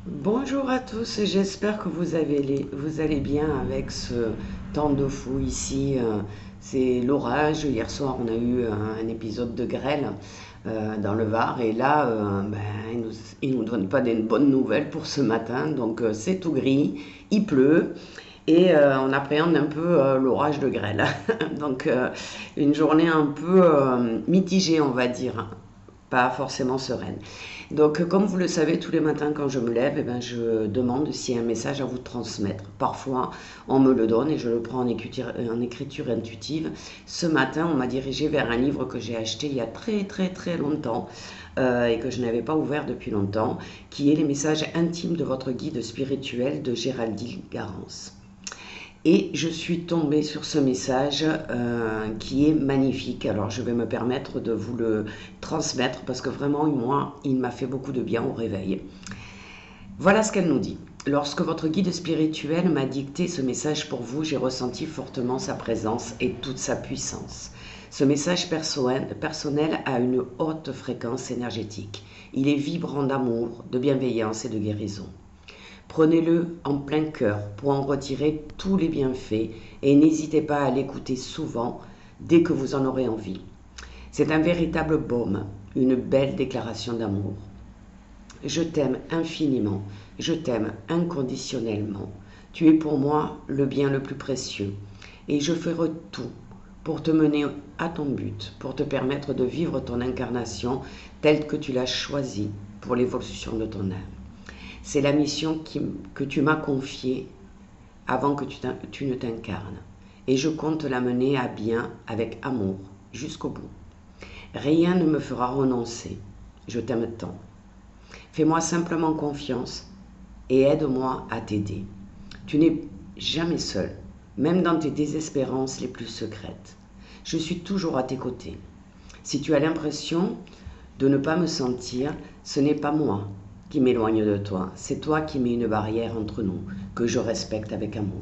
Bonjour à tous, j'espère que vous allez bien avec ce temps de fou ici. C'est l'orage. Hier soir, on a eu un épisode de grêle dans le Var et là, il nous donne pas des bonnes nouvelles pour ce matin. Donc c'est tout gris, il pleut et on appréhende un peu l'orage de grêle. Donc une journée un peu mitigée, on va dire, pas forcément sereine. Donc, comme vous le savez, tous les matins quand je me lève, je demande s'il y a un message à vous transmettre. Parfois, on me le donne et je le prends en écriture intuitive. Ce matin, on m'a dirigé vers un livre que j'ai acheté il y a très très très longtemps et que je n'avais pas ouvert depuis longtemps, qui est Les messages intimes de votre guide spirituel de Géraldine Garance. Et je suis tombée sur ce message qui est magnifique. Alors je vais me permettre de vous le transmettre parce que vraiment, moi, il m'a fait beaucoup de bien au réveil. Voilà ce qu'elle nous dit. Lorsque votre guide spirituel m'a dicté ce message pour vous, j'ai ressenti fortement sa présence et toute sa puissance. Ce message personnel a une haute fréquence énergétique. Il est vibrant d'amour, de bienveillance et de guérison. Prenez-le en plein cœur pour en retirer tous les bienfaits et n'hésitez pas à l'écouter souvent dès que vous en aurez envie. C'est un véritable baume, une belle déclaration d'amour. Je t'aime infiniment, je t'aime inconditionnellement. Tu es pour moi le bien le plus précieux et je ferai tout pour te mener à ton but, pour te permettre de vivre ton incarnation telle que tu l'as choisie pour l'évolution de ton âme. C'est la mission que tu m'as confiée avant que tu ne t'incarnes. Et je compte la mener à bien avec amour jusqu'au bout. Rien ne me fera renoncer. Je t'aime tant. Fais-moi simplement confiance et aide-moi à t'aider. Tu n'es jamais seul, même dans tes désespérances les plus secrètes. Je suis toujours à tes côtés. Si tu as l'impression de ne pas me sentir, ce n'est pas moi qui m'éloigne de toi, c'est toi qui mets une barrière entre nous, que je respecte avec amour.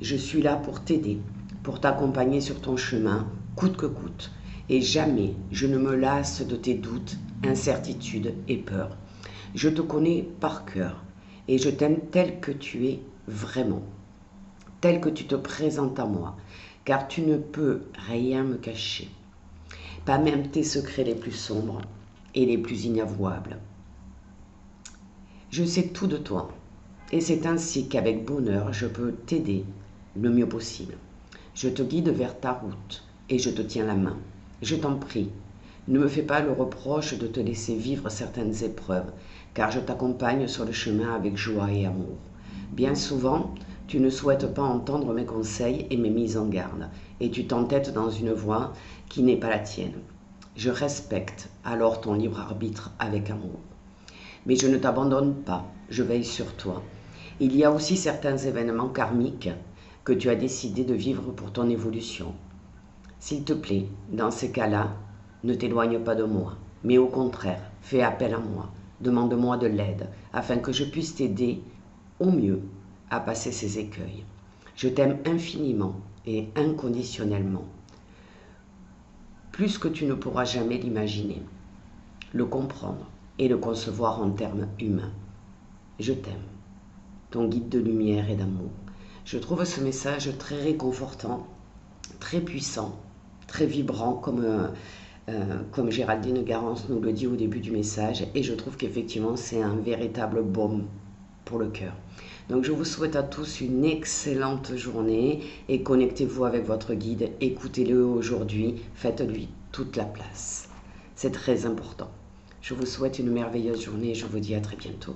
Je suis là pour t'aider, pour t'accompagner sur ton chemin, coûte que coûte, et jamais je ne me lasse de tes doutes, incertitudes et peurs. Je te connais par cœur, et je t'aime tel que tu es vraiment, tel que tu te présentes à moi, car tu ne peux rien me cacher, pas même tes secrets les plus sombres et les plus inavouables. Je sais tout de toi, et c'est ainsi qu'avec bonheur je peux t'aider le mieux possible. Je te guide vers ta route, et je te tiens la main. Je t'en prie, ne me fais pas le reproche de te laisser vivre certaines épreuves, car je t'accompagne sur le chemin avec joie et amour. Bien souvent, tu ne souhaites pas entendre mes conseils et mes mises en garde, et tu t'entêtes dans une voie qui n'est pas la tienne. Je respecte alors ton libre arbitre avec amour. Mais je ne t'abandonne pas, je veille sur toi. Il y a aussi certains événements karmiques que tu as décidé de vivre pour ton évolution. S'il te plaît, dans ces cas-là, ne t'éloigne pas de moi, mais au contraire, fais appel à moi, demande-moi de l'aide, afin que je puisse t'aider au mieux à passer ces écueils. Je t'aime infiniment et inconditionnellement, plus que tu ne pourras jamais l'imaginer, le comprendre et le concevoir en termes humains. Je t'aime, ton guide de lumière et d'amour. Je trouve ce message très réconfortant, très puissant, très vibrant, comme Géraldine Garance nous le dit au début du message, et je trouve qu'effectivement c'est un véritable baume pour le cœur. Donc je vous souhaite à tous une excellente journée et connectez-vous avec votre guide, écoutez-le aujourd'hui, faites-lui toute la place. C'est très important. Je vous souhaite une merveilleuse journée et je vous dis à très bientôt.